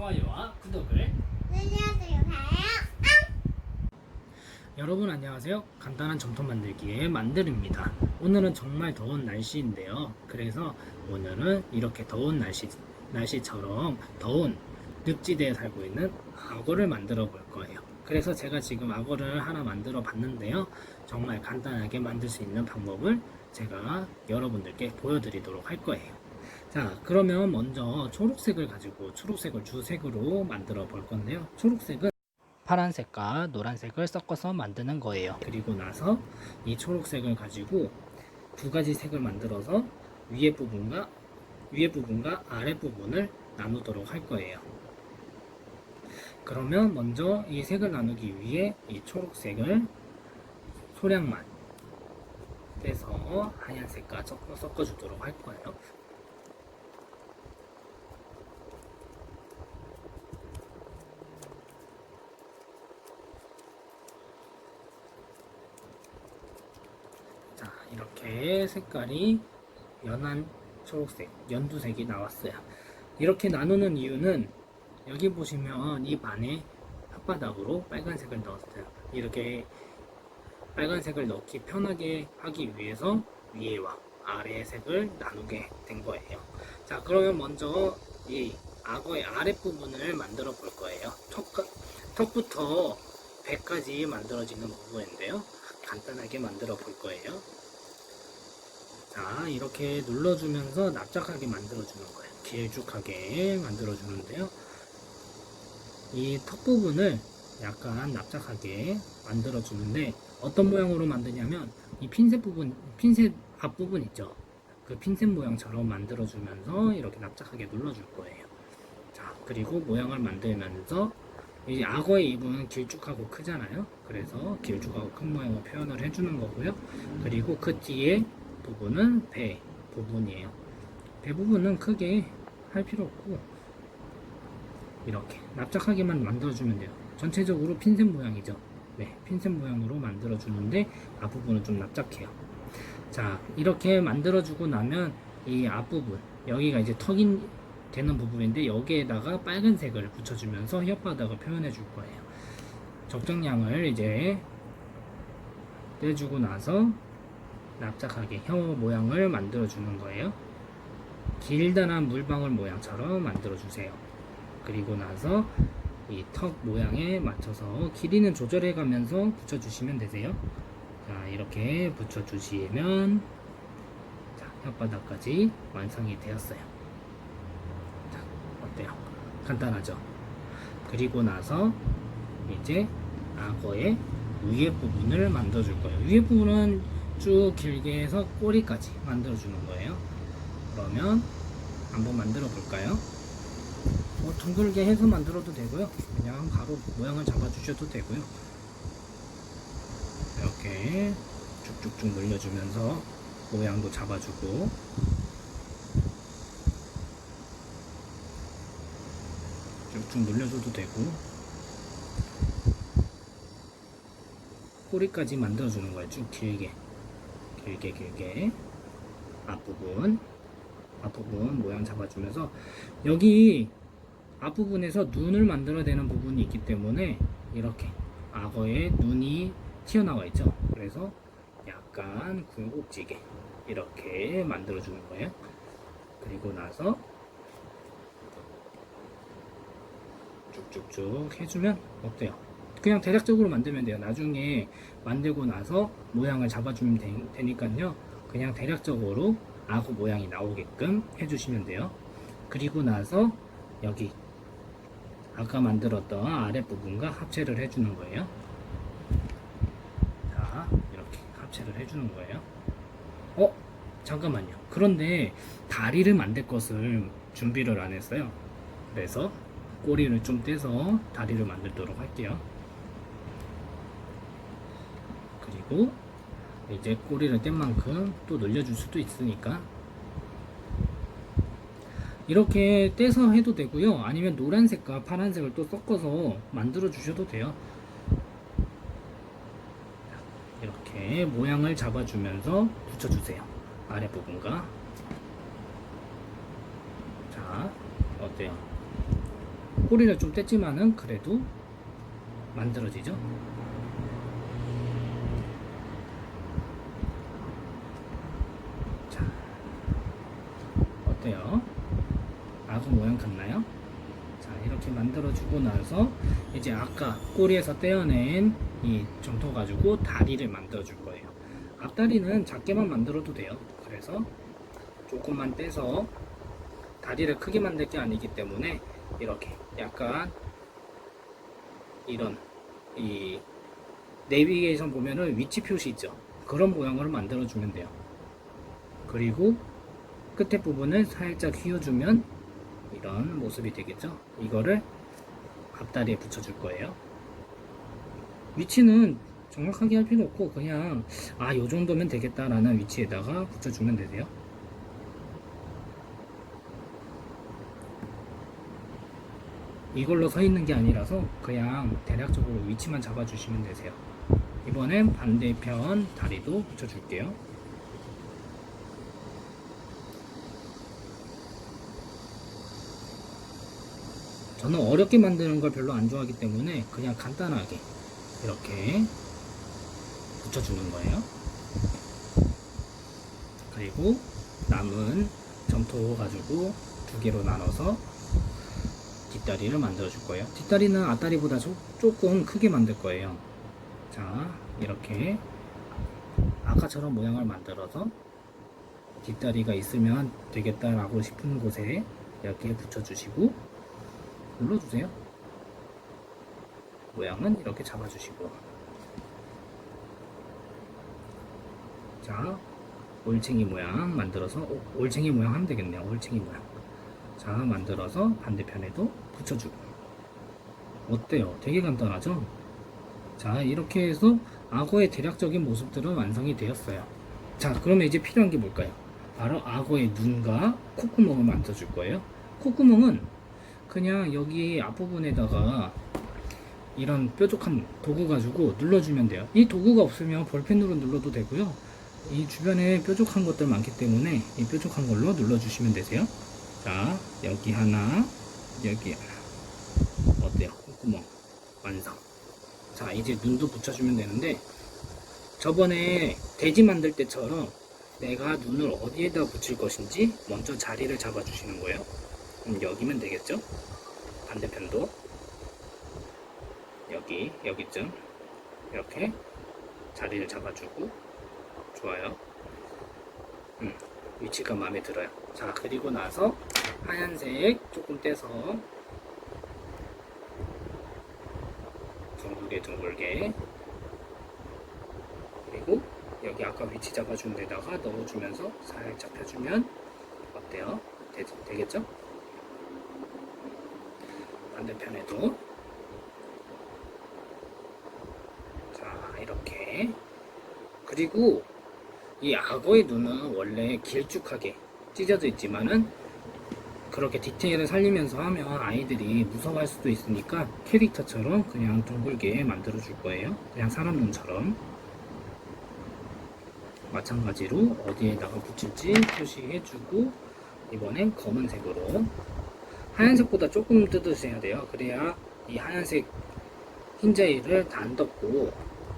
좋아요와 구독을 눌러주세요. 여러분 안녕하세요. 간단한 점토 만들기의 만들입니다. 오늘은 정말 더운 날씨인데요. 그래서 오늘은 이렇게 더운 날씨처럼 더운 늪지대에 살고 있는 악어를 만들어 볼 거예요. 그래서 제가 지금 악어를 하나 만들어 봤는데요. 정말 간단하게 만들 수 있는 방법을 제가 여러분들께 보여드리도록 할 거예요. 자, 그러면 먼저 초록색을 가지고 초록색을 주색으로 만들어 볼 건데요. 초록색은 파란색과 노란색을 섞어서 만드는 거예요. 그리고 나서 이 초록색을 가지고 두 가지 색을 만들어서 위에 부분과 아래 부분을 나누도록 할 거예요. 그러면 먼저 이 색을 나누기 위해 이 초록색을 소량만 떼서 하얀색과 섞어주도록 할 거예요. 자, 이렇게 색깔이 연한 초록색, 연두색이 나왔어요. 이렇게 나누는 이유는 여기 보시면 이 반에 혓바닥으로 빨간색을 넣었어요. 이렇게 빨간색을 넣기 편하게 하기 위해서 위에와 아래의 색을 나누게 된 거예요. 자, 그러면 먼저 이 악어의 아랫부분을 만들어 볼 거예요. 턱부터 배까지 만들어지는 부분인데요. 간단하게 만들어 볼 거예요. 자, 이렇게 눌러주면서 납작하게 만들어주는 거예요. 길쭉하게 만들어주는데요. 이 턱 부분을 약간 납작하게 만들어주는데 어떤 모양으로 만드냐면 이 핀셋 앞부분 있죠. 그 핀셋 모양처럼 만들어주면서 이렇게 납작하게 눌러줄 거예요. 자, 그리고 모양을 만들면서 이 악어의 입은 길쭉하고 크잖아요. 그래서 길쭉하고 큰 모양을 표현을 해주는 거고요. 그리고 그 뒤에 부분은 배 부분이에요. 배 부분은 크게 할 필요 없고 이렇게 납작하게만 만들어주면 돼요. 전체적으로 핀셋 모양이죠. 네, 핀셋 모양으로 만들어주는데 앞부분은 좀 납작해요. 자, 이렇게 만들어주고 나면 이 앞부분, 여기가 이제 턱이 되는 부분인데 여기에다가 빨간색을 붙여주면서 혓바닥을 표현해 줄 거예요. 적정량을 이제 떼주고 나서 납작하게 혀 모양을 만들어 주는 거예요. 길다란 물방울 모양처럼 만들어 주세요. 그리고 나서 이 턱 모양에 맞춰서 길이는 조절해 가면서 붙여주시면 되세요. 자, 이렇게 붙여주시면 자, 혓바닥까지 완성이 되었어요. 자, 어때요? 간단하죠? 그리고 나서 이제 악어의 위에 부분을 만들어 줄 거예요. 위에 부분은 쭉 길게 해서 꼬리까지 만들어 주는 거예요. 그러면 한번 만들어 볼까요? 둥글게 해서 만들어도 되고요. 그냥 바로 모양을 잡아 주셔도 되고요. 이렇게 쭉쭉쭉 늘려주면서 모양도 잡아주고 쭉쭉 늘려줘도 되고 꼬리까지 만들어주는 거예요. 쭉 길게 앞부분 모양 잡아주면서 여기 앞부분에서 눈을 만들어내는 부분이 있기 때문에 이렇게 악어의 눈이 튀어나와 있죠. 그래서 약간 굴곡지게 이렇게 만들어주는 거예요. 그리고 나서 쭉쭉쭉 해주면 어때요? 그냥 대략적으로 만들면 돼요. 나중에 만들고 나서 모양을 잡아주면 되니까요. 그냥 대략적으로 악어 모양이 나오게끔 해주시면 돼요. 그리고 나서 여기 아까 만들었던 아랫부분과 합체를 해주는 거예요. 자, 이렇게 합체를 해주는 거예요. 잠깐만요. 그런데 다리를 만들 것을 준비를 안 했어요. 그래서 꼬리를 좀 떼서 다리를 만들도록 할게요. 그리고 이제 꼬리를 뗀 만큼 또 늘려줄 수도 있으니까 이렇게 떼서 해도 되고요. 아니면 노란색과 파란색을 또 섞어서 만들어 주셔도 돼요. 이렇게 모양을 잡아주면서 붙여주세요. 아랫부분과 자, 어때요? 꼬리를 좀 뗐지만은 그래도 만들어지죠. 자, 어때요? 악어 모양 같나요? 자, 이렇게 만들어주고 나서 이제 아까 꼬리에서 떼어낸 이 점토 가지고 다리를 만들어줄 거예요. 앞다리는 작게만 만들어도 돼요. 그래서 조금만 떼서 다리를 크게 만들 게 아니기 때문에 이렇게 약간 이런 이 내비게이션 보면은 위치 표시 있죠. 그런 모양으로 만들어주면 돼요. 그리고 끝에 부분을 살짝 휘어주면 이런 모습이 되겠죠. 이거를 앞다리에 붙여줄 거예요. 위치는 정확하게 할 필요 없고 그냥 요 정도면 되겠다라는 위치에다가 붙여주면 되세요. 이걸로 서 있는 게 아니라서 그냥 대략적으로 위치만 잡아주시면 되세요. 이번엔 반대편 다리도 붙여줄게요. 저는 어렵게 만드는 걸 별로 안 좋아하기 때문에 그냥 간단하게 이렇게 붙여주는 거예요. 그리고 남은 점토 가지고 두 개로 나눠서 뒷다리를 만들어 줄 거예요. 뒷다리는 앞다리보다 조금 크게 만들 거예요. 자, 이렇게 아까처럼 모양을 만들어서 뒷다리가 있으면 되겠다라고 싶은 곳에 이렇게 붙여주시고 눌러주세요. 모양은 이렇게 잡아주시고, 자, 올챙이 모양 만들어서 올챙이 모양 하면 되겠네요. 올챙이 모양. 자, 만들어서 반대편에도 붙여주고. 어때요? 되게 간단하죠? 자, 이렇게 해서 악어의 대략적인 모습들은 완성이 되었어요. 자, 그러면 이제 필요한 게 뭘까요? 바로 악어의 눈과 콧구멍을 만들어줄 거예요. 콧구멍은 그냥 여기 앞부분에다가 이런 뾰족한 도구 가지고 눌러주면 돼요. 이 도구가 없으면 볼펜으로 눌러도 되고요. 이 주변에 뾰족한 것들 많기 때문에 이 뾰족한 걸로 눌러주시면 되세요. 자, 여기 하나, 여기 하나. 어때요? 콧구멍 완성. 자, 이제 눈도 붙여주면 되는데, 저번에 돼지 만들 때처럼 내가 눈을 어디에다 붙일 것인지 먼저 자리를 잡아주시는 거예요. 여기면 되겠죠? 반대편도 여기쯤 이렇게 자리를 잡아주고. 좋아요. 위치가 마음에 들어요. 자, 그리고 나서 하얀색 조금 떼서 둥글게 그리고 여기 아까 위치 잡아준 데다가 넣어주면서 살짝 펴주면 어때요? 되겠죠? 반대편에도 자, 이렇게. 그리고 이 악어의 눈은 원래 길쭉하게 찢어져 있지만은 그렇게 디테일을 살리면서 하면 아이들이 무서워할 수도 있으니까 캐릭터처럼 그냥 둥글게 만들어 줄 거예요. 그냥 사람 눈처럼. 마찬가지로 어디에다가 붙일지 표시해 주고, 이번엔 검은색으로, 하얀색보다 조금 뜯으셔야 돼요. 그래야 이 하얀색 흰자위를 다 안 덮고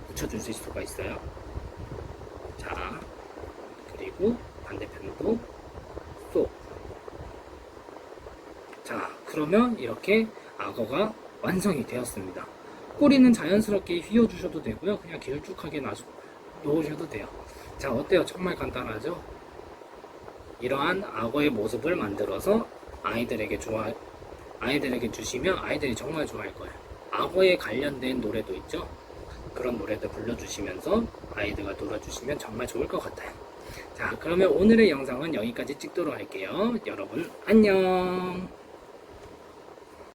붙여주실 수가 있어요. 자, 그리고 반대편도 쏙. 자, 그러면 이렇게 악어가 완성이 되었습니다. 꼬리는 자연스럽게 휘어주셔도 되고요. 그냥 길쭉하게 놓으셔도 돼요. 자, 어때요? 정말 간단하죠? 이러한 악어의 모습을 만들어서 아이들에게 주시면 아이들이 정말 좋아할 거예요. 악어에 관련된 노래도 있죠? 그런 노래도 불러주시면서 아이들과 놀아주시면 정말 좋을 것 같아요. 자, 그러면 오늘의 영상은 여기까지 찍도록 할게요. 여러분, 안녕!